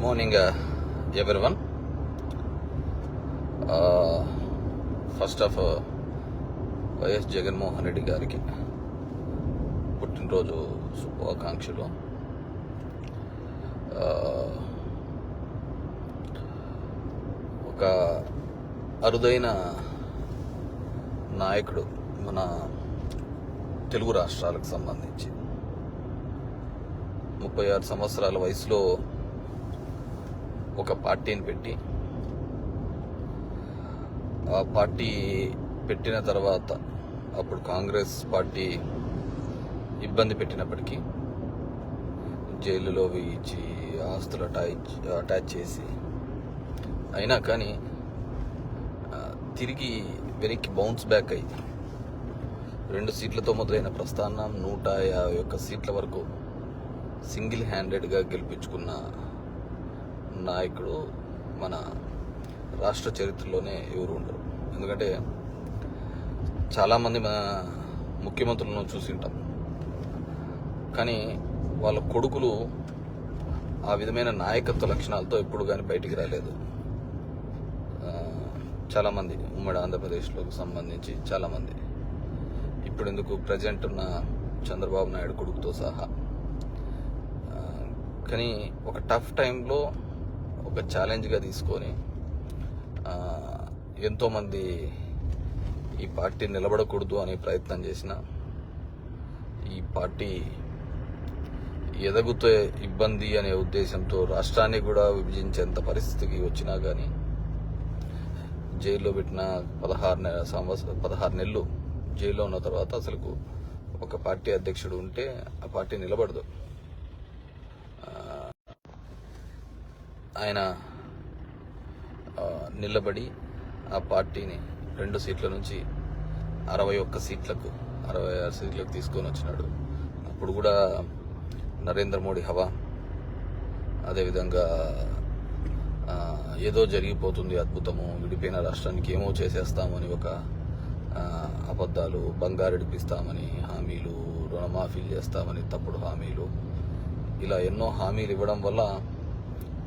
Morning everyone. First of YS Jaganmohan Reddy గారికి పుట్టినరోజు శుభాకాంక్షలు. ఒక అరుదైన నాయకుడు మన తెలుగు రాష్ట్రాలకు సంబంధించి 36 సంవత్సరాల వయసులో ఒక పార్టీని పెట్టి, ఆ పార్టీ పెట్టిన తర్వాత అప్పుడు కాంగ్రెస్ పార్టీ ఇబ్బంది పెట్టినప్పటికీ జైలులో వేయించి ఆస్తులు అటాచ్ చేసి అయినా కానీ తిరిగి వెనక్కి బౌన్స్ బ్యాక్ అయ్యి 2 సీట్లతో మొదలైన ప్రస్థానం 151 సీట్ల వరకు సింగిల్ హ్యాండెడ్గా గెలిపించుకున్న నాయకుడు మన రాష్ట్ర చరిత్రలోనే ఎవరు ఉండరు. ఎందుకంటే చాలామంది మన ముఖ్యమంత్రులను చూసింటాం, కానీ వాళ్ళ కొడుకులు ఆ విధమైన నాయకత్వ లక్షణాలతో ఎప్పుడు కానీ బయటికి రాలేదు. చాలామంది ఉమ్మడి ఆంధ్రప్రదేశ్లోకి సంబంధించి చాలామంది, ఇప్పుడు ఎందుకు ప్రజెంట్ ఉన్న చంద్రబాబు నాయుడు కొడుకుతో సహా. కానీ ఒక టఫ్ టైంలో ఒక ఛాలెంజ్గా తీసుకొని ఎంతోమంది ఈ పార్టీ నిలబడకూడదు అనే ప్రయత్నం చేసిన, ఈ పార్టీ ఎదగుతే ఇబ్బంది అనే ఉద్దేశంతో రాష్ట్రాన్ని కూడా విభజించేంత పరిస్థితికి వచ్చినా కానీ జైల్లో పెట్టిన 16 నెలలు జైల్లో ఉన్న తర్వాత అసలు ఒక పార్టీ అధ్యక్షుడు ఉంటే ఆ పార్టీ నిలబడదు. ఆయన నిలబడి ఆ పార్టీని 2 సీట్ల నుంచి 61 సీట్లకు 66 సీట్లకు తీసుకొని వచ్చినాడు. అప్పుడు కూడా నరేంద్ర మోడీ హవా, అదేవిధంగా ఏదో జరిగిపోతుంది అద్భుతము, విడిపోయిన రాష్ట్రానికి ఏమో చేసేస్తామని ఒక అబద్ధాలు, బంగారెడిపిస్తామని హామీలు, రుణమాఫీలు చేస్తామని తప్పుడు హామీలు, ఇలా ఎన్నో హామీలు ఇవ్వడం వల్ల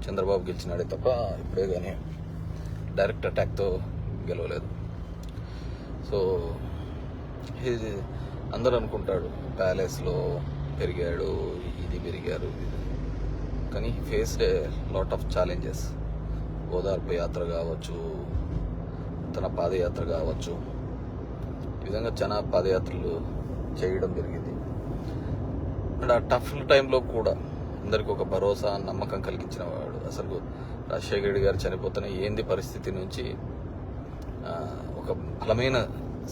చంద్రబాబు గెలిచినాడే తప్ప ఇప్పుడే కానీ డైరెక్ట్ అటాక్తో గెలవలేదు. సో అందరూ అనుకుంటాడు ప్యాలెస్లో పెరిగాడు, ఇది పెరిగారు, కానీ faced a lot of challenges. ఓదార్పు యాత్ర కావచ్చు, తన పాదయాత్ర కావచ్చు, ఈ విధంగా చాలా పాదయాత్రలు చేయడం జరిగింది. అండ్ ఆ టఫ్ టైంలో కూడా అందరికి ఒక భరోసా, నమ్మకం కలిగించిన వాడు. అసలు రాజశేఖర రెడ్డి గారు చనిపోతున్న ఏంది పరిస్థితి నుంచి ఒక బలమైన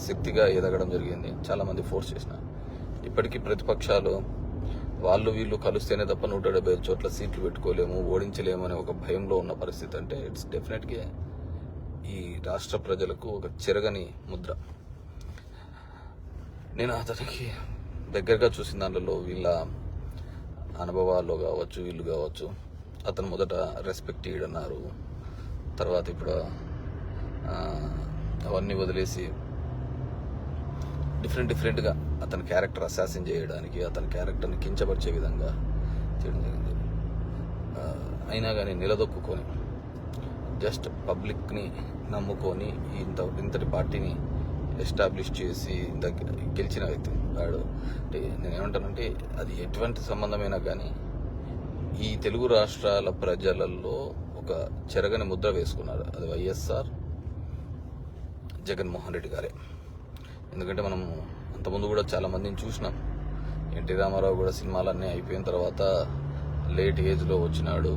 శక్తిగా ఎదగడం జరిగింది. చాలామంది ఫోర్స్ చేసిన, ఇప్పటికీ ప్రతిపక్షాలు వాళ్ళు వీళ్ళు కలిస్తేనే తప్ప 175 చోట్ల సీట్లు పెట్టుకోలేము, ఓడించలేము అనే ఒక భయంలో ఉన్న పరిస్థితి. అంటే ఇట్స్ డెఫినెట్గా ఈ రాష్ట్ర ప్రజలకు ఒక చెరగని ముద్ర. నేను అతనికి దగ్గరగా చూసిన దాంట్లో వీళ్ళ అనుభవాల్లో కావచ్చు, వీళ్ళు కావచ్చు, అతను మొదట రెస్పెక్ట్ ఇయ్యడన్నారు, తర్వాత ఇప్పుడు అవన్నీ వదిలేసి డిఫరెంట్గా అతని క్యారెక్టర్ అసాసిన్ చేయడానికి, అతని క్యారెక్టర్ని కించపరిచే విధంగా చేయడం జరిగింది. అయినా కానీ నిలదొక్కుని జస్ట్ పబ్లిక్ని నమ్ముకొని ఇంతటి పార్టీని ఎస్టాబ్లిష్ చేసి గెలిచిన వ్యక్తి వాడు. అంటే నేనేమంటానంటే అది ఎటువంటి సంబంధమైనా కానీ ఈ తెలుగు రాష్ట్రాల ప్రజలలో ఒక చెరగని ముద్ర వేసుకున్నారు. అది వైఎస్ఆర్ జగన్మోహన్ రెడ్డి గారే. ఎందుకంటే మనం అంతకుముందు కూడా చాలా మందిని చూసినాం. ఎన్టీ రామారావు కూడా సినిమాలన్నీ అయిపోయిన తర్వాత లేట్ ఏజ్లో వచ్చినాడు,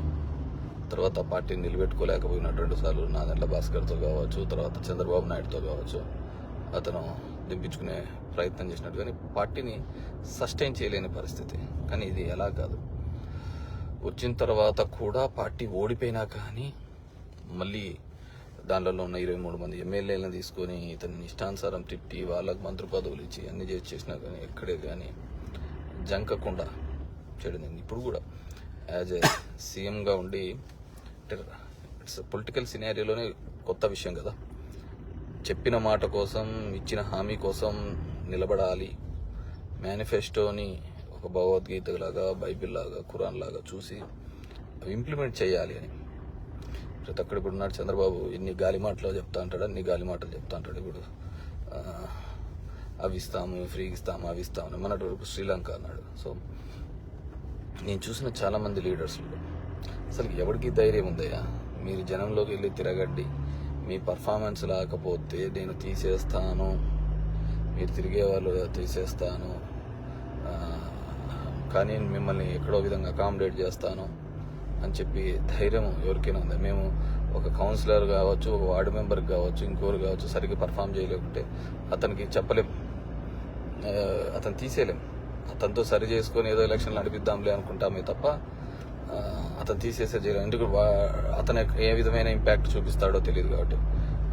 తర్వాత పార్టీని నిలబెట్టుకోలేకపోయినాడు 2 సార్లు. నాదెండ్ల భాస్కర్తో కావచ్చు, తర్వాత చంద్రబాబు నాయుడుతో కావచ్చు అతను దింపించుకునే ప్రయత్నం చేసినట్టు, కానీ పార్టీని సస్టైన్ చేయలేని పరిస్థితి. కానీ ఇది ఎలా కాదు, వచ్చిన తర్వాత కూడా పార్టీ ఓడిపోయినా కానీ మళ్ళీ దాంట్లో ఉన్న 23 మంది ఎమ్మెల్యేలను తీసుకొని ఇతని ఇష్టానుసారం తిట్టి వాళ్ళకు మంత్రి పదవులు ఇచ్చి అన్ని చేసినా కానీ ఎక్కడే కానీ జంకకుండా చేయడం. ఇప్పుడు కూడా యాజ్ ఏ సీఎంగా ఉండి, ఇట్స్ పొలిటికల్ సినారియోలోనే కొత్త విషయం కదా, చెప్పిన మాట కోసం, ఇచ్చిన హామీ కోసం నిలబడాలి. మేనిఫెస్టోని ఒక భగవద్గీత లాగా, బైబిల్ లాగా, ఖురాన్ లాగా చూసి ఇంప్లిమెంట్ చేయాలి అని. ప్రతి ఒక్కడు ఇప్పుడు ఉన్నాడు చంద్రబాబు ఇన్ని గాలి మాటలు చెప్తా అంటాడు, అన్ని గాలి మాటలు చెప్తా అంటాడు. ఇప్పుడు అవి ఇస్తాము, ఫ్రీగా ఇస్తాము, అవి ఇస్తాము మన శ్రీలంక అన్నాడు. సో నేను చూసిన చాలామంది లీడర్స్లో అసలు ఎవరికి ధైర్యం ఉందయ్యా? మీరు జనంలోకి వెళ్ళి తిరగడ్డి, మీ పర్ఫార్మెన్స్ లేకపోతే నేను తీసేస్తాను, మీరు తిరిగే వాళ్ళు తీసేస్తాను, కానీ మిమ్మల్ని ఎక్కడో విధంగా అకామిడేట్ చేస్తాను అని చెప్పి ధైర్యం ఎవరికైనా ఉంది? మేము ఒక కౌన్సిలర్ కావచ్చు, ఒక వార్డు మెంబర్ కావచ్చు, ఇంకోరు కావచ్చు, సరిగ్గా పర్ఫామ్ చేయలేకుంటే అతనికి చెప్పలేం, అతను తీసేయలేం. అతనితో సరి చేసుకొని ఏదో ఎలక్షన్లు నడిపిద్దాంలే అనుకుంటామే తప్ప అతను తీసేసే చేయలేం. ఎందుకు అతను ఏ విధమైన ఇంపాక్ట్ చూపిస్తాడో తెలియదు. కాబట్టి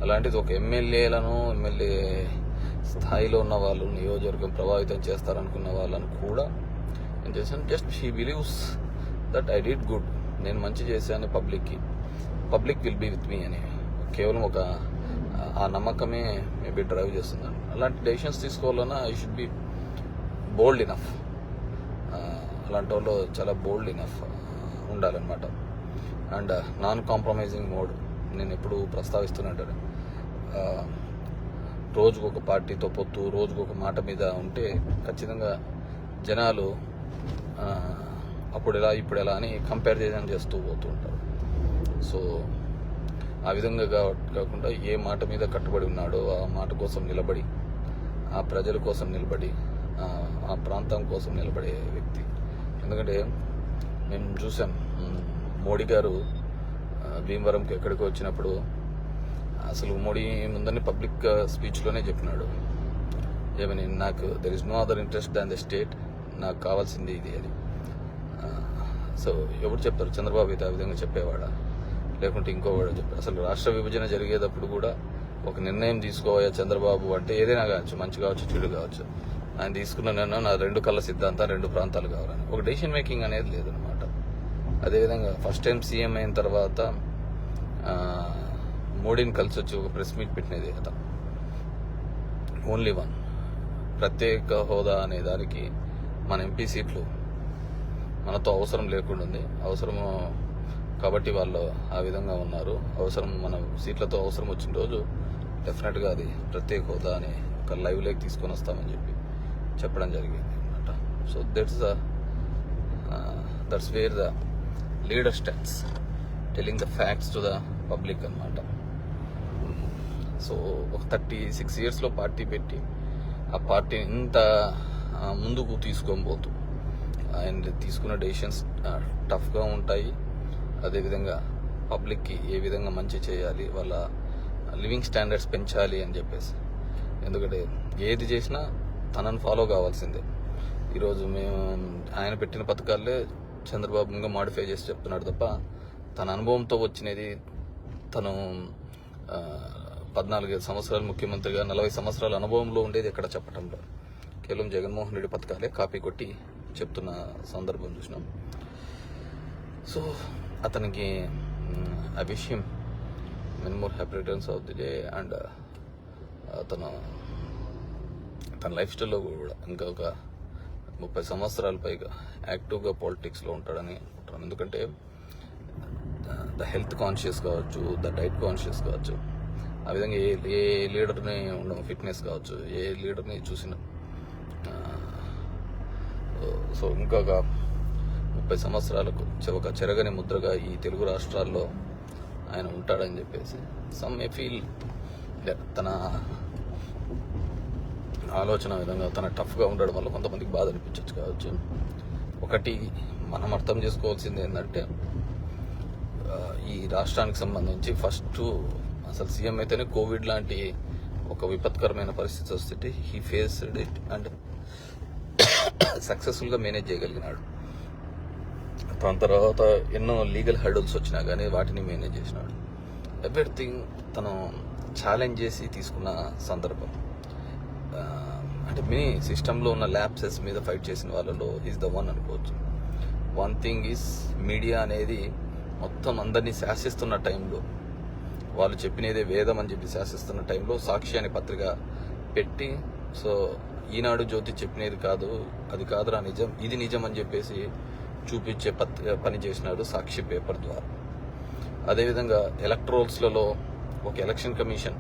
అలాంటిది ఒక ఎమ్మెల్యే స్థాయిలో ఉన్న వాళ్ళు, నియోజకవర్గం ప్రభావితం చేస్తారనుకున్న వాళ్ళను కూడా ఏం చేశాను, just he believes that I did good, నేను మంచి చేశాను public will be with me అని కేవలం ఒక ఆ నమ్మకమే మేబీ డ్రైవ్ చేస్తున్నాను. అలాంటి డెసిషన్స్ తీసుకోవాలన్నా I should be bold enough. అలాంటి వాళ్ళు చాలా బోల్డ్ ఇనఫ్ ఉండాలన్నమాట. అండ్ నాన్ కాంప్రమైజింగ్ మోడ్ నేను ఎప్పుడు ప్రస్తావిస్తున్నాను. రోజుకు ఒక పార్టీతో పొత్తు, రోజుకు ఒక మాట మీద ఉంటే ఖచ్చితంగా జనాలు అప్పుడు ఎలా ఇప్పుడు ఎలా అని కంపేర్ చేస్తూ పోతూ ఉంటారు. సో ఆ విధంగా కాకుండా ఏ మాట మీద కట్టుబడి ఉన్నాడో ఆ మాట కోసం నిలబడి, ఆ ప్రజల కోసం నిలబడి, ఆ ప్రాంతం కోసం నిలబడే వ్యక్తి. ఎందుకంటే మేము చూసాం మోడీ గారు భీమవరంకి ఎక్కడికి వచ్చినప్పుడు అసలు మోడీ ముందని పబ్లిక్ స్పీచ్లోనే చెప్పినాడు, ఏమని, నాకు there is no other interest than the state, నాకు కావాల్సింది ఇది అని. సో ఎవరు చెప్తారు? చంద్రబాబు అయితే ఆ విధంగా చెప్పేవాడా? లేకుంటే ఇంకోవాడు చెప్పారు? అసలు రాష్ట్ర విభజన జరిగేటప్పుడు కూడా ఒక నిర్ణయం తీసుకోవా చంద్రబాబు అంటే, ఏదైనా కావచ్చు, మంచి కావచ్చు, చెడు కావచ్చు, ఆయన తీసుకున్న నిర్ణయం నా 2 కళ్ళ సిద్ధాంతం 2 ప్రాంతాలు కావాలని ఒక డెసిషన్ మేకింగ్ అనేది లేదనమాట. అదేవిధంగా ఫస్ట్ టైం సీఎం అయిన తర్వాత మోడీని కలిసి వచ్చి ఒక ప్రెస్ మీట్ పెట్టినది కదా, ఓన్లీ వన్, ప్రత్యేక హోదా అనే దానికి మన ఎంపీ సీట్లు మనతో అవసరం లేకుండా ఉంది, అవసరము కాబట్టి వాళ్ళు ఆ విధంగా ఉన్నారు, అవసరం మన సీట్లతో అవసరం వచ్చిన రోజు డెఫినెట్గా అది ప్రత్యేక హోదా అని ఒక లైవ్ లేక్ తీసుకొని వస్తామని చెప్పి చెప్పడం జరిగింది అనమాట. So that's where the leader stands, telling the facts to the public అనమాట. సో ఒక 36 yearsలో పార్టీ పెట్టి ఆ పార్టీని ఇంత ముందుకు తీసుకొని పోతూ ఆయన తీసుకున్న డెసిషన్స్ టఫ్గా ఉంటాయి. అదేవిధంగా పబ్లిక్కి ఏ విధంగా మంచి చేయాలి, వాళ్ళ లివింగ్ స్టాండర్డ్స్ పెంచాలి అని చెప్పేసి. ఎందుకంటే ఏది చేసినా తనను ఫాలో కావాల్సిందే. ఈరోజు మేము ఆయన పెట్టిన పథకాలే చంద్రబాబు ఇంకా మాడిఫై చేసి చెప్తున్నాడు తప్ప తన అనుభవంతో వచ్చినది, తను 14 సంవత్సరాలు ముఖ్యమంత్రిగా 40 సంవత్సరాల అనుభవంలో ఉండేది ఎక్కడ చెప్పటంలో, కేవలం జగన్మోహన్ రెడ్డి పథకాలే కాపీ కొట్టి చెప్తున్న సందర్భం చూసినాం. సో అతనికి ఆ విషయం many more happy returns of the day. And తన లైఫ్ స్టైల్లో కూడా ఇంకా ఒక 30 సంవత్సరాల పైగా యాక్టివ్గా పాలిటిక్స్లో ఉంటాడని అనుకుంటున్నాను. ఎందుకంటే ద హెల్త్ కాన్షియస్ కావచ్చు, ద డైట్ కాన్షియస్ కావచ్చు, ఆ విధంగా ఏ లీడర్ని ఉండడం, ఫిట్నెస్ కావచ్చు, ఏ లీడర్ని చూసిన. సో ఇంకొక 30 సంవత్సరాలకు ఒక చెరగని ముద్రగా ఈ తెలుగు రాష్ట్రాల్లో ఆయన ఉంటాడని చెప్పేసి సమ్ మే ఫీల్ తన ఆలోచన విధంగా తన టఫ్గా ఉండడం వల్ల కొంతమందికి బాధ అనిపించవచ్చు కావచ్చు. ఒకటి మనం అర్థం చేసుకోవాల్సింది ఏంటంటే, ఈ రాష్ట్రానికి సంబంధించి ఫస్ట్ అసలు సీఎం అయితేనే కోవిడ్ లాంటి ఒక విపత్కరమైన పరిస్థితి వస్తే హీ ఫేస్డ్ ఇట్ అండ్ సక్సెస్ఫుల్గా మేనేజ్ చేయగలిగినాడు. దాని తర్వాత ఎన్నో లీగల్ హర్డల్స్ వచ్చినా కానీ వాటిని మేనేజ్ చేసినాడు. ఎవ్రీథింగ్ తను ఛాలెంజ్ చేసి తీసుకున్న సందర్భం. అంటే మినీ సిస్టంలో ఉన్న ల్యాప్సెస్ మీద ఫైట్ చేసిన వాళ్ళలో ఈజ్ ద వన్ అనుకోవచ్చు. వన్ థింగ్ ఈజ్ మీడియా అనేది మొత్తం అందరినీ శాసిస్తున్న టైంలో, వాళ్ళు చెప్పినదే వేదం అని చెప్పి శాసిస్తున్న టైంలో సాక్షి అనే పత్రిక పెట్టి, సో ఈనాడు జ్యోతి చెప్పినది కాదు, అది కాదురా నిజం, ఇది నిజం అని చెప్పేసి చూపించే పని చేసినాడు సాక్షి పేపర్ ద్వారా. అదేవిధంగా ఎలక్ట్రోల్స్లలో ఒక ఎలక్షన్ కమిషన్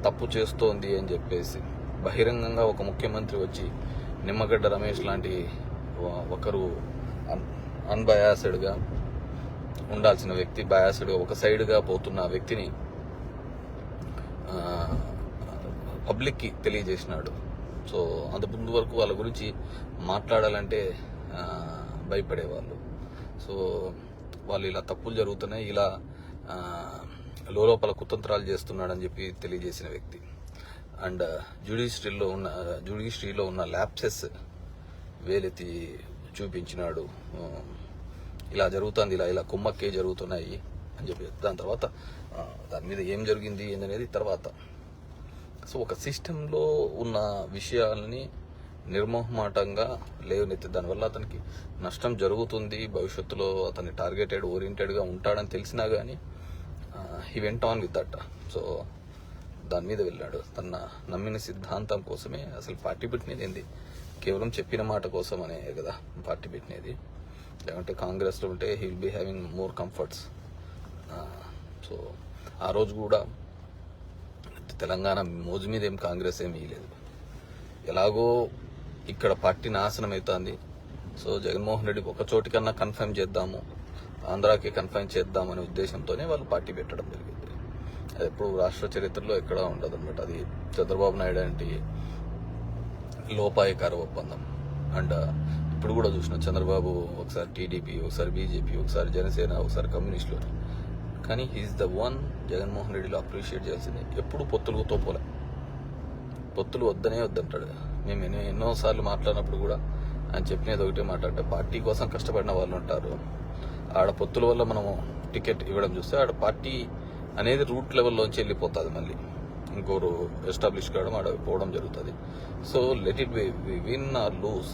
తప్పు చేస్తోంది అని చెప్పేసి బహిరంగంగా ఒక ముఖ్యమంత్రి వచ్చి నిమ్మగడ్డ రమేష్ లాంటి ఒకరు అన్బయాస్డ్గా ఉండాల్సిన వ్యక్తి బయాస్డ్గా ఒక సైడ్గా పోతున్న వ్యక్తిని పబ్లిక్కి తెలియజేసినాడు. సో అంత ముందు వరకు వాళ్ళ గురించి మాట్లాడాలంటే భయపడేవాళ్ళు. సో వాళ్ళు ఇలా తప్పులు జరుగుతున్నాయి, ఇలా లోపల కుతంత్రాలు చేస్తున్నాడని చెప్పి తెలియజేసిన వ్యక్తి. అండ్ జ్యుడిషియరీలో ఉన్న ల్యాప్సెస్ వేలెత్తి చూపించినాడు. ఇలా జరుగుతుంది, ఇలా కుమ్మక్కే జరుగుతున్నాయి అని చెప్పి. దాని తర్వాత దాని మీద ఏం జరిగింది ఏందనేది తర్వాత. సో ఒక సిస్టంలో ఉన్న విషయాలని నిర్మోహమాటంగా లేవనెత్తి దానివల్ల అతనికి నష్టం జరుగుతుంది, భవిష్యత్తులో అతన్ని ఓరియంటెడ్గా ఉంటాడని తెలిసినా కానీ he went on with that. So దాని మీద వెళ్ళాడు. తన నమ్మిన సిద్ధాంతం కోసమే అసలు పార్టీ పెట్టినది ఏంది, కేవలం చెప్పిన మాట కోసం అనే కదా పార్టీ పెట్టినది. లేదంటే కాంగ్రెస్లో ఉంటే he will be having more comforts. So ఆ రోజు కూడా తెలంగాణ మోజు మీద ఏం కాంగ్రెస్ ఏమీ లేదు. ఎలాగో ఇక్కడ పార్టీ నాశనం అవుతుంది. సో జగన్మోహన్ రెడ్డి ఒక చోటికన్నా కన్ఫర్మ్ చేద్దాము, ఆంధ్రాకి కన్ఫర్మ్ చేద్దామనే ఉద్దేశంతోనే వాళ్ళు పార్టీ పెట్టడం జరిగింది. అది ఎప్పుడు రాష్ట్ర చరిత్రలో ఎక్కడా ఉండదు అనమాట. అది చంద్రబాబు నాయుడు అంటే లోపాయకార ఒప్పందం. అండ్ ఇప్పుడు కూడా చూసినాం, చంద్రబాబు ఒకసారి టీడీపీ, ఒకసారి బీజేపీ, ఒకసారి జనసేన, ఒకసారి కమ్యూనిస్టులు. కానీ హీఈస్ ద వన్ జగన్మోహన్ రెడ్డిలో అప్రిషియేట్ చేయాల్సింది. ఎప్పుడు పొత్తులతో పోలే, పొత్తులు వద్దనే వద్దంటాడు. మేము ఎన్నోసార్లు మాట్లాడినప్పుడు కూడా ఆయన చెప్పినది ఒకటే మాట్లాడితే, పార్టీ కోసం కష్టపడిన వాళ్ళు ఉంటారు, ఆడ పొత్తుల వల్ల మనము టికెట్ ఇవ్వడం చూస్తే ఆడ పార్టీ అనేది రూట్ లెవెల్లోంచి వెళ్ళిపోతుంది, మళ్ళీ ఇంకోరు ఎస్టాబ్లిష్ కావడం, ఆడ పోవడం జరుగుతుంది. So let it win or lose,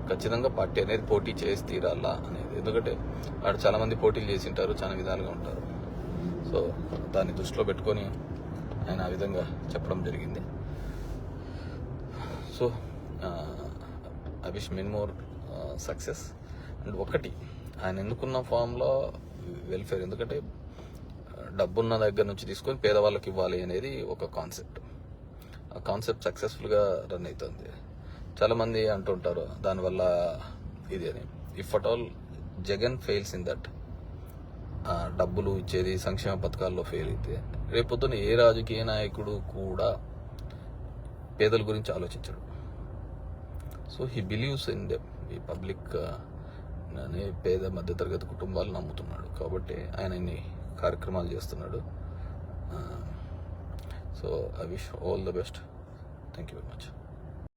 ఖచ్చితంగా పార్టీ అనేది పోటీ చేసి తీరాలా అనేది. ఎందుకంటే ఆడ చాలా మంది పోటీలు చేసి ఉంటారు, చాలా విధాలుగా ఉంటారు. సో దాన్ని దృష్టిలో పెట్టుకొని ఆయన ఆ విధంగా చెప్పడం జరిగింది. So I wish many more success. And ఒకటి, ఆయన ఎన్నుకున్న ఫామ్లో వెల్ఫేర్, ఎందుకంటే డబ్బున్న దగ్గర నుంచి తీసుకొని పేదవాళ్ళకి ఇవ్వాలి అనేది ఒక కాన్సెప్ట్. ఆ కాన్సెప్ట్ సక్సెస్ఫుల్గా రన్ అవుతుంది. చాలామంది అంటుంటారు దానివల్ల ఇది అని. If at all Jagan fails in that, డబ్బులు ఇచ్చేది సంక్షేమ పథకాల్లో ఫెయిల్ అయితే, రేపొద్దున ఏ రాజకీయ నాయకుడు కూడా పేదల గురించి ఆలోచించడు. So he believes in them. ఈ పబ్లిక్ అనే పేద మధ్యతరగతి కుటుంబాలు నమ్ముతున్నాడు కాబట్టి ఆయన ఇన్ని కార్యక్రమాలు చేస్తున్నాడు. So I wish all the best. Thank you very much.